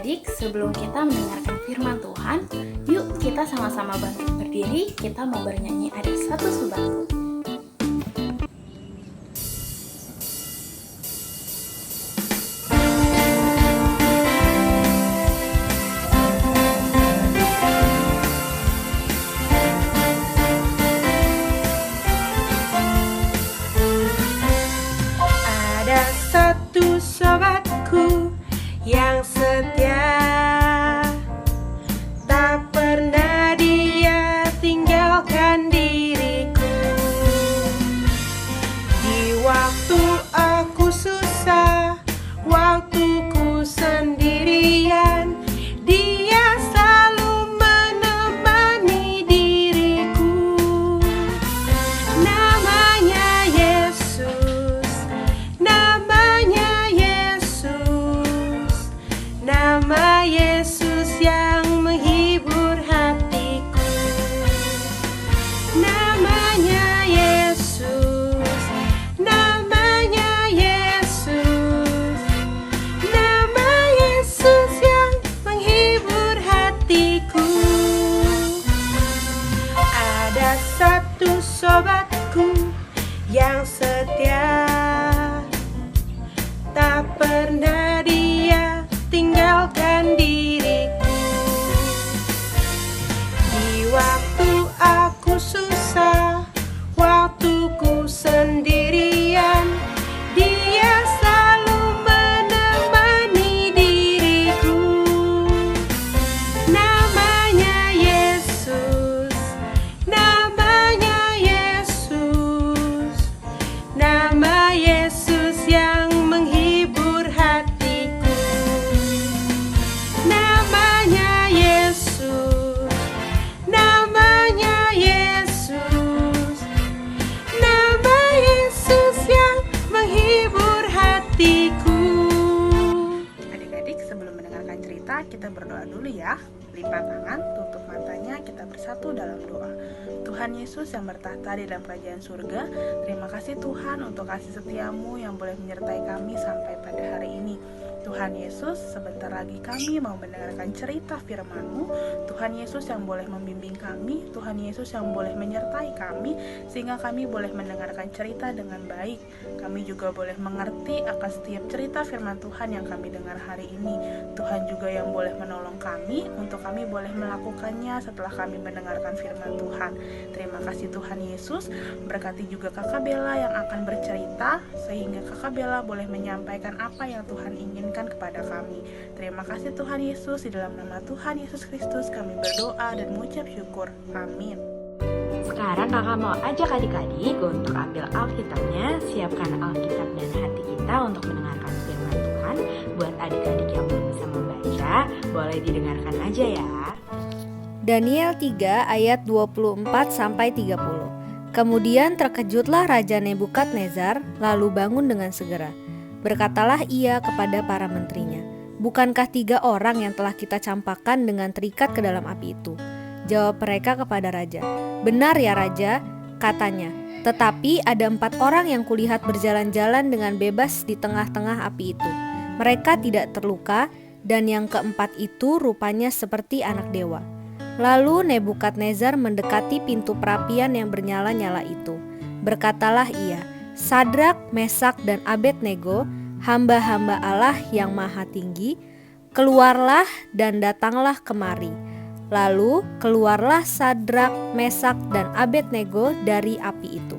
Adik-adik, sebelum kita mendengarkan firman Tuhan, yuk kita sama-sama bangkit berdiri, kita mau bernyanyi Ada Satu Sobatku. Ada satu sobatku yang setia, tak pernah dia tinggalkan diriku. Di waktu aku susah, waktu ku sendirian, dia selalu menemani diriku. Namanya Yesus, namanya Yesus, nama Yesus yang menghibur hatiku. Namanya Yesus, namanya Yesus, nama Yesus yang menghibur hatiku. Ada satu sobatku yang setia, tak pernah dia tinggalkan diriku. Di waktu aku susah, waktu ku sendirian, dia selalu menemani diriku. Namanya Yesus, namanya Yesus, nama Yesus yang menghibur hatiku. Namanya Yesus, namanya Yesus, nama Yesus yang menghibur hatiku. Adik-adik, sebelum mendengarkan cerita, kita berdoa dulu ya. Lipat tangan, tutup matanya, kita bersatu dalam doa. Tuhan Yesus yang bertahta di dalam kerajaan surga, terima kasih Tuhan untuk kasih setiamu yang boleh menyertai kami sampai pada hari ini. Tuhan Yesus, sebentar lagi kami mau mendengarkan cerita firman-Mu. Tuhan Yesus yang boleh membimbing kami, Tuhan Yesus yang boleh menyertai kami, sehingga kami boleh mendengarkan cerita dengan baik. Kami juga boleh mengerti akan setiap cerita firman Tuhan yang kami dengar hari ini. Tuhan juga yang boleh menolong kami untuk kami boleh melakukannya setelah kami mendengarkan firman Tuhan. Terima kasih Tuhan Yesus. Berkati juga Kakak Bella yang akan bercerita, sehingga Kakak Bella boleh menyampaikan apa yang Tuhan inginkan kepada kami. Terima kasih Tuhan Yesus. Di dalam nama Tuhan Yesus Kristus kami berdoa dan mengucap syukur. Amin. Sekarang kakak mau ajak adik-adik untuk ambil Alkitabnya, siapkan Alkitab dan hati kita untuk mendengarkan firman Tuhan. Buat adik-adik yang belum bisa membaca, boleh didengarkan aja ya. Daniel 3 ayat 24-30. Kemudian terkejutlah Raja Nebukadnezar, lalu bangun dengan segera. Berkatalah ia kepada para menterinya, "Bukankah 3 orang yang telah kita campakkan dengan terikat ke dalam api itu?" Jawab mereka kepada raja, "Benar ya Raja," katanya. "Tetapi ada 4 orang yang kulihat berjalan-jalan dengan bebas di tengah-tengah api itu. Mereka tidak terluka, dan yang keempat itu rupanya seperti anak dewa." Lalu Nebukadnezar mendekati pintu perapian yang bernyala-nyala itu. Berkatalah ia, "Sadrak, Mesak, dan Abednego, hamba-hamba Allah yang maha tinggi, keluarlah dan datanglah kemari." Lalu keluarlah Sadrak, Mesak, dan Abednego dari api itu.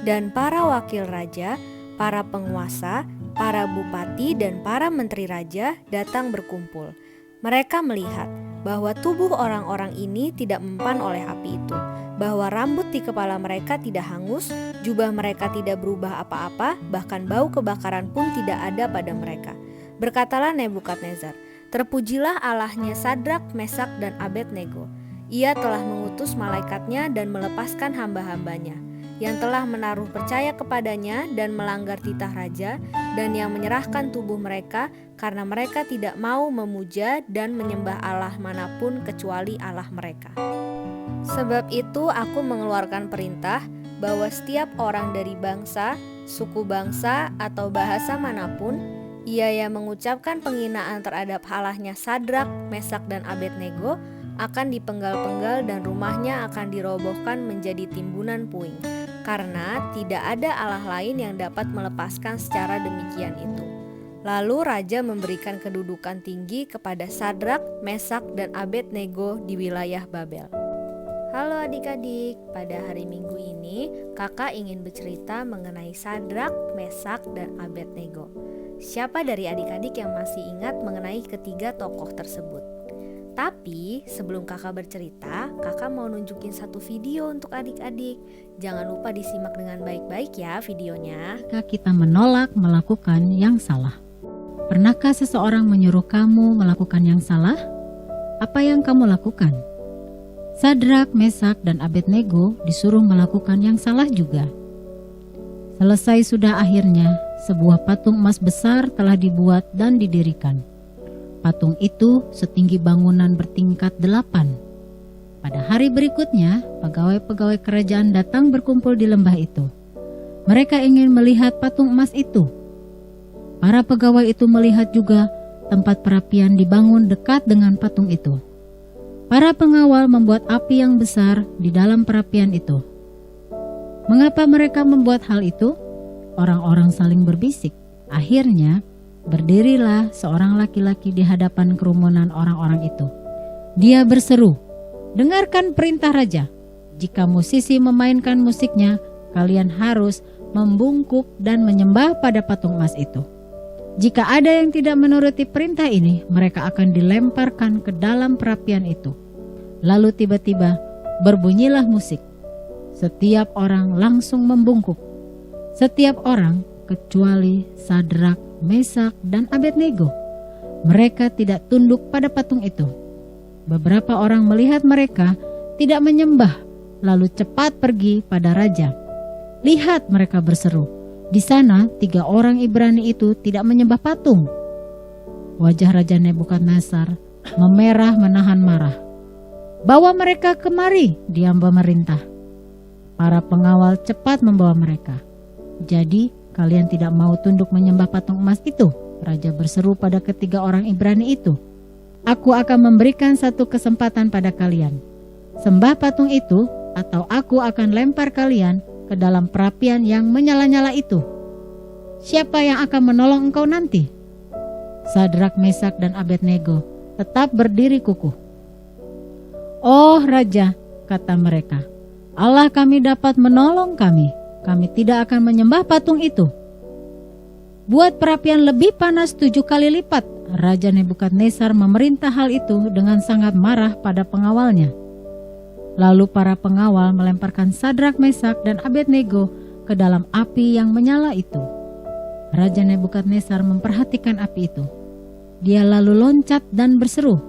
Dan para wakil raja, para penguasa, para bupati, dan para menteri raja datang berkumpul. Mereka melihat bahwa tubuh orang-orang ini tidak mempan oleh api itu, bahwa rambut di kepala mereka tidak hangus, jubah mereka tidak berubah apa-apa, bahkan bau kebakaran pun tidak ada pada mereka. Berkatalah Nebukadnezar, "Terpujilah Allahnya Sadrak, Mesak, dan Abednego. Ia telah mengutus malaikatnya dan melepaskan hamba-hambanya, yang telah menaruh percaya kepadanya dan melanggar titah raja, dan yang menyerahkan tubuh mereka karena mereka tidak mau memuja dan menyembah Allah manapun kecuali Allah mereka. Sebab itu aku mengeluarkan perintah bahwa setiap orang dari bangsa, suku bangsa, atau bahasa manapun Ia yang mengucapkan penghinaan terhadap Allahnya Sadrak, Mesak, dan Abednego akan dipenggal-penggal dan rumahnya akan dirobohkan menjadi timbunan puing, karena tidak ada Allah lain yang dapat melepaskan secara demikian itu. Lalu raja memberikan kedudukan tinggi kepada Sadrak, Mesak, dan Abednego di wilayah Babel. Halo adik-adik, pada hari Minggu ini kakak ingin bercerita mengenai Sadrak, Mesak, dan Abednego. Siapa dari adik-adik yang masih ingat mengenai ketiga tokoh tersebut? Tapi sebelum kakak bercerita, kakak mau nunjukin satu video untuk adik-adik. Jangan lupa disimak dengan baik-baik ya videonya. Jika kita menolak melakukan yang salah. Pernahkah seseorang menyuruh kamu melakukan yang salah? Apa yang kamu lakukan? Sadrak, Mesak, dan Abednego disuruh melakukan yang salah juga. Selesai sudah akhirnya, sebuah patung emas besar telah dibuat dan didirikan. Patung itu setinggi bangunan bertingkat 8. Pada hari berikutnya, pegawai-pegawai kerajaan datang berkumpul di lembah itu. Mereka ingin melihat patung emas itu. Para pegawai itu melihat juga tempat perapian dibangun dekat dengan patung itu. Para pengawal membuat api yang besar di dalam perapian itu. Mengapa mereka membuat hal itu? Orang-orang saling berbisik. Akhirnya, berdirilah seorang laki-laki di hadapan kerumunan orang-orang itu. Dia berseru, "Dengarkan perintah raja. Jika musisi memainkan musiknya, kalian harus membungkuk dan menyembah pada patung emas itu. Jika ada yang tidak menuruti perintah ini, mereka akan dilemparkan ke dalam perapian itu." Lalu tiba-tiba berbunyilah musik. Setiap orang langsung membungkuk. Setiap orang kecuali Sadrak, Mesak, dan Abednego. Mereka tidak tunduk pada patung itu. Beberapa orang melihat mereka tidak menyembah, lalu cepat pergi pada raja. "Lihat," mereka berseru, "di sana 3 orang Ibrani itu tidak menyembah patung." Wajah Raja Nebukadnezar memerah menahan marah. "Bawa mereka kemari," dia memerintah. Para pengawal cepat membawa mereka. "Jadi kalian tidak mau tunduk menyembah patung emas itu?" Raja berseru pada ketiga orang Ibrani itu. "Aku akan memberikan satu kesempatan pada kalian. Sembah patung itu atau aku akan lempar kalian ke dalam perapian yang menyala-nyala itu. Siapa yang akan menolong engkau nanti?" Sadrak, Mesak, dan Abednego tetap berdiri kukuh. "Oh Raja," kata mereka, "Allah kami dapat menolong kami. Kami tidak akan menyembah patung itu." "Buat perapian lebih panas 7 kali lipat." Raja Nebukadnezar memerintah hal itu dengan sangat marah pada pengawalnya. Lalu para pengawal melemparkan Sadrak, Mesak, dan Abednego ke dalam api yang menyala itu. Raja Nebukadnezar memperhatikan api itu. Dia lalu loncat dan berseru,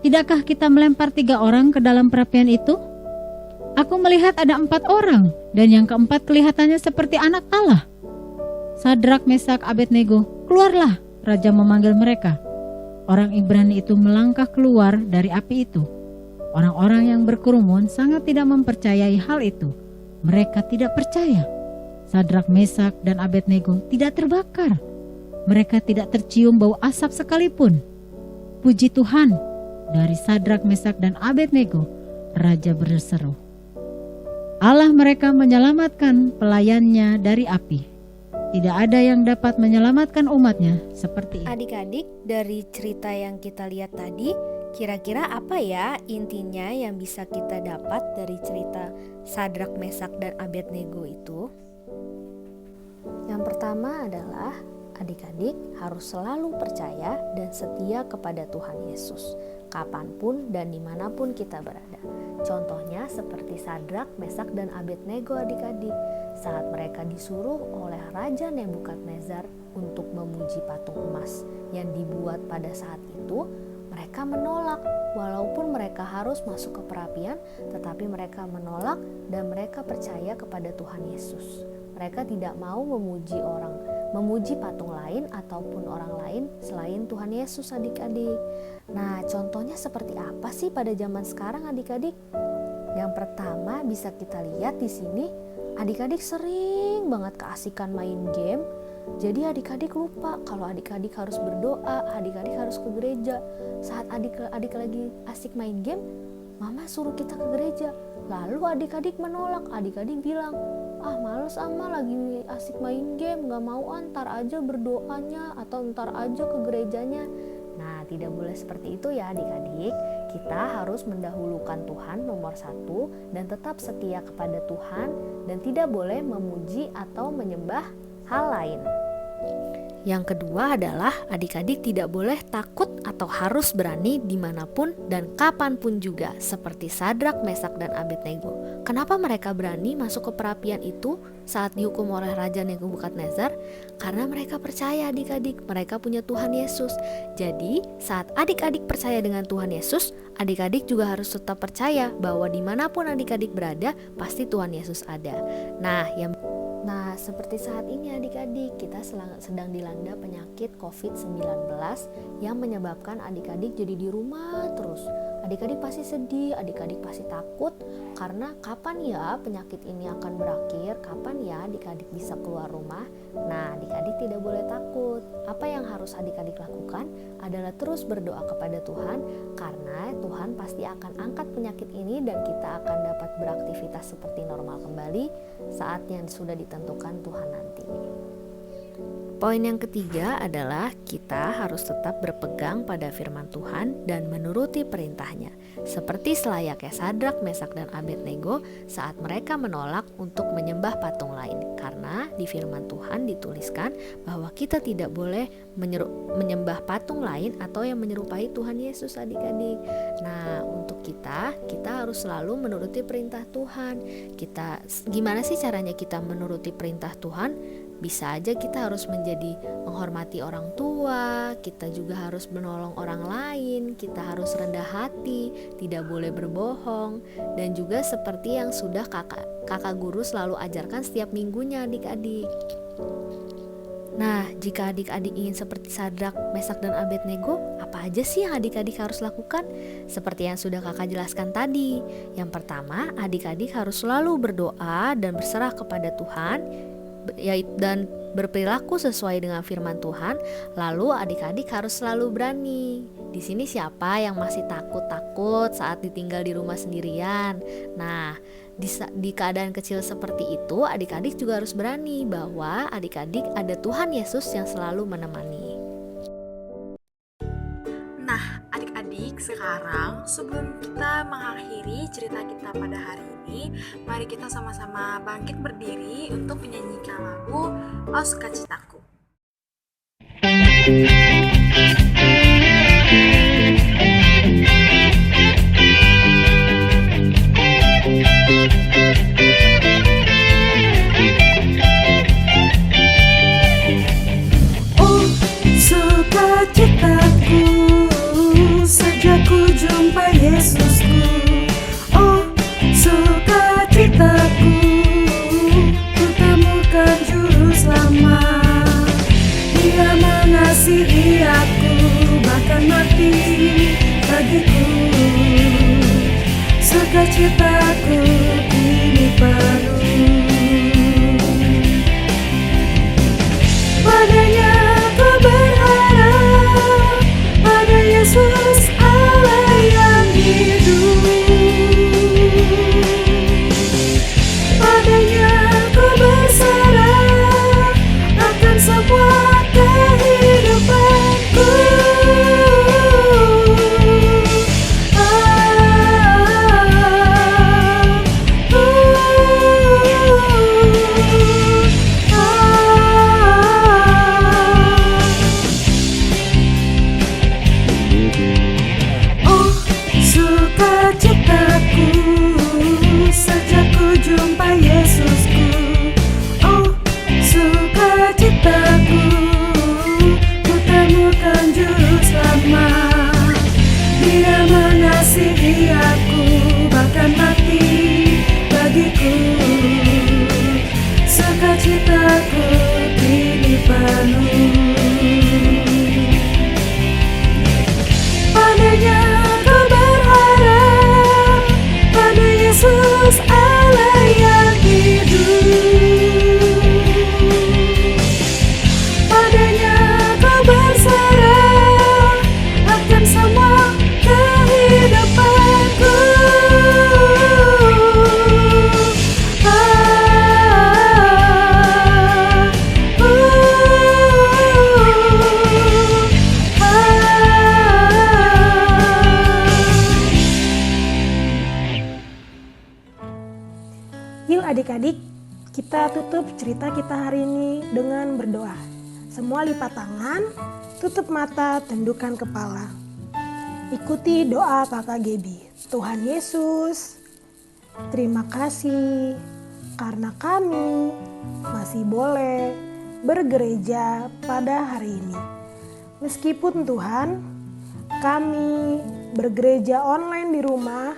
"Tidakkah kita melempar 3 orang ke dalam perapian itu? Aku melihat ada 4 orang, dan yang keempat kelihatannya seperti anak Allah." "Sadrak, Mesak, Abednego, keluarlah!" Raja memanggil mereka. Orang Ibrani itu melangkah keluar dari api itu. Orang-orang yang berkerumun sangat tidak mempercayai hal itu. Mereka tidak percaya. Sadrak, Mesak, dan Abednego tidak terbakar. Mereka tidak tercium bau asap sekalipun. Puji Tuhan, dari Sadrak, Mesak, dan Abednego, Raja berseru. Allah mereka menyelamatkan pelayannya dari api. Tidak ada yang dapat menyelamatkan umatnya seperti ini. Adik-adik, dari cerita yang kita lihat tadi, kira-kira apa ya intinya yang bisa kita dapat dari cerita Sadrak, Mesak, dan Abednego itu? Yang pertama adalah adik-adik harus selalu percaya dan setia kepada Tuhan Yesus, kapanpun dan dimanapun kita berada. Contohnya seperti Sadrak, Mesak, dan Abednego adik-adik, saat mereka disuruh oleh Raja Nebukadnezar untuk memuji patung emas yang dibuat pada saat itu, mereka menolak. Walaupun mereka harus masuk ke perapian, tetapi mereka menolak dan mereka percaya kepada Tuhan Yesus. Mereka tidak mau memuji patung lain ataupun orang lain selain Tuhan Yesus adik-adik. Nah, contohnya seperti apa sih pada zaman sekarang adik-adik? Yang pertama bisa kita lihat di sini, adik-adik sering banget keasikan main game Jadi adik-adik lupa kalau adik-adik harus berdoa, adik-adik harus ke gereja. Saat adik-adik lagi asik main game, mama suruh kita ke gereja. Lalu adik-adik menolak, adik-adik bilang, males lagi asik main game, gak mau, ntar aja berdoanya atau ntar aja ke gerejanya. Nah, tidak boleh seperti itu ya adik-adik. Kita harus mendahulukan Tuhan nomor 1 dan tetap setia kepada Tuhan dan tidak boleh memuji atau menyembah hal lain. Yang kedua adalah adik-adik tidak boleh takut atau harus berani dimanapun dan kapanpun juga, seperti Sadrak, Mesak, dan Abednego. Kenapa mereka berani masuk ke perapian itu saat dihukum oleh Raja Nebukadnezar? Karena mereka percaya adik-adik, mereka punya Tuhan Yesus. Jadi saat adik-adik percaya dengan Tuhan Yesus, adik-adik juga harus tetap percaya bahwa dimanapun adik-adik berada, pasti Tuhan Yesus ada. Nah, seperti saat ini adik-adik, kita sedang dilanda penyakit COVID-19 yang menyebabkan adik-adik jadi di rumah terus. Adik-adik pasti sedih, adik-adik pasti takut, karena kapan ya penyakit ini akan berakhir, kapan ya adik-adik bisa keluar rumah. Nah, adik-adik tidak boleh takut. Apa yang harus adik-adik lakukan adalah terus berdoa kepada Tuhan, karena Tuhan pasti akan angkat penyakit ini dan kita akan dapat beraktivitas seperti normal kembali saat yang sudah ditentukan Tuhan nanti. Poin yang ketiga adalah kita harus tetap berpegang pada firman Tuhan dan menuruti perintahnya, seperti selayaknya Sadrak, Mesak, dan Abednego saat mereka menolak untuk menyembah patung lain, karena di firman Tuhan dituliskan bahwa kita tidak boleh menyembah patung lain atau yang menyerupai Tuhan Yesus adik-adik. Nah, untuk kita harus selalu menuruti perintah Tuhan. Gimana sih caranya kita menuruti perintah Tuhan? Bisa aja kita harus menghormati orang tua, kita juga harus menolong orang lain, kita harus rendah hati, tidak boleh berbohong, dan juga seperti yang sudah kakak guru selalu ajarkan setiap minggunya adik-adik. Nah, jika adik-adik ingin seperti Sadrak, Mesak, dan Abednego, apa aja sih yang adik-adik harus lakukan? Seperti yang sudah kakak jelaskan tadi. Yang pertama, adik-adik harus selalu berdoa dan berserah kepada Tuhan, dan berperilaku sesuai dengan firman Tuhan. Lalu adik-adik harus selalu berani. Di sini siapa yang masih takut saat ditinggal di rumah sendirian? Nah, di keadaan kecil seperti itu, adik-adik juga harus berani bahwa adik-adik ada Tuhan Yesus yang selalu menemani. Nah, adik-adik, sekarang sebelum kita mengakhiri cerita kita pada hari ini, mari kita sama-sama bangkit berdiri untuk menyanyikan lagu "O Sukacitaku". Oh, sukacitaku sejak ku jumpa Yesusku. Oh, sukacitaku ku temukan juru selamat. Dia mengasihi aku, bahkan mati bagiku. Sukacitaku kini penuh. Padanya ku berharap, pada Yesus Allah yang hidup. Padanya ku berserah akan semua kehidupanku. Yuk adik-adik, kita tutup cerita kita hari ini dengan berdoa. Semua lipat tangan, tutup mata, tundukkan kepala. Ikuti doa Kakak Gebi. Tuhan Yesus, terima kasih karena kami masih boleh bergereja pada hari ini. Meskipun Tuhan, kami bergereja online di rumah,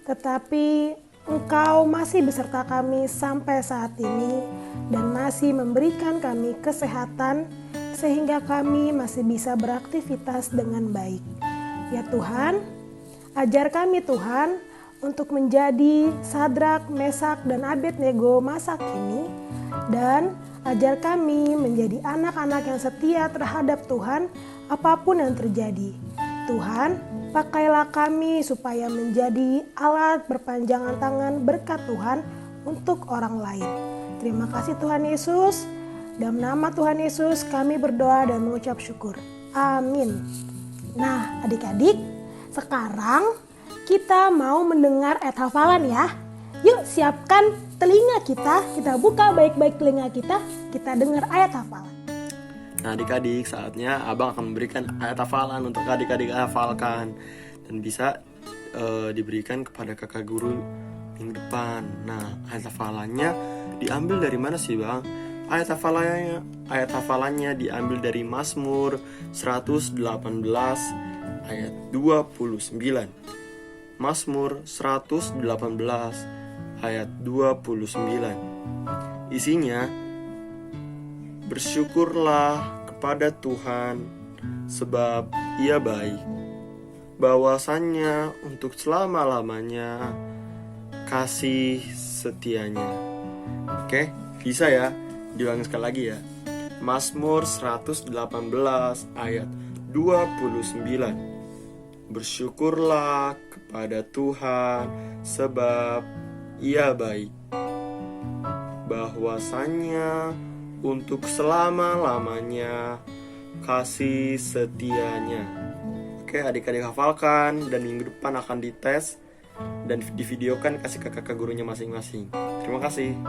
tetapi Engkau masih beserta kami sampai saat ini dan masih memberikan kami kesehatan sehingga kami masih bisa beraktivitas dengan baik. Ya Tuhan, ajar kami Tuhan untuk menjadi Sadrak, Mesak, dan Abednego masa kini, dan ajar kami menjadi anak-anak yang setia terhadap Tuhan apapun yang terjadi. Tuhan, pakailah kami supaya menjadi alat berpanjangan tangan berkat Tuhan untuk orang lain. Terima kasih Tuhan Yesus. Dalam nama Tuhan Yesus kami berdoa dan mengucap syukur. Amin. Nah adik-adik, sekarang kita mau mendengar ayat hafalan ya. Yuk siapkan telinga kita buka baik-baik telinga kita dengar ayat hafalan. Nah adik-adik, saatnya Abang akan memberikan ayat hafalan untuk adik-adik hafalkan dan bisa diberikan kepada kakak guru minggu depan. Nah ayat hafalannya diambil dari mana sih Bang? Ayat hafalannya diambil dari Mazmur 118 ayat 29. Mazmur 118 ayat 29. Isinya, bersyukurlah kepada Tuhan sebab Ia baik, bahwasannya untuk selama-lamanya kasih setianya. Oke, bisa ya? Diulangi sekali lagi ya. Mazmur 118 ayat 29. Bersyukurlah kepada Tuhan sebab Ia baik, bahwasannya untuk selama-lamanya kasih setianya. Oke, adik-adik hafalkan dan minggu depan akan dites dan divideokan kasih ke kakak gurunya masing-masing. Terima kasih.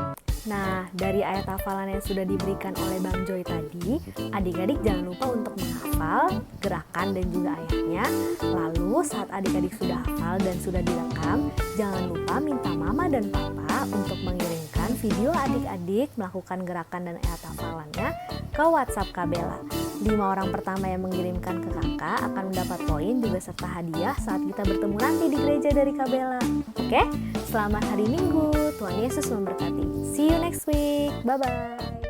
Nah, dari ayat hafalan yang sudah diberikan oleh Bang Joy tadi, adik-adik jangan lupa untuk menghafal gerakan dan juga ayatnya. Lalu saat adik-adik sudah hafal dan sudah direkam, jangan lupa minta mama dan papa untuk mengirimkan video adik-adik melakukan gerakan dan ayat hafalannya ke WhatsApp Kak Bella. 5 orang pertama yang mengirimkan ke kakak akan mendapat poin juga serta hadiah saat kita bertemu nanti di gereja dari Kak Bella. Oke, selamat hari Minggu. Tuhan Yesus memberkati. See you next week. Bye-bye.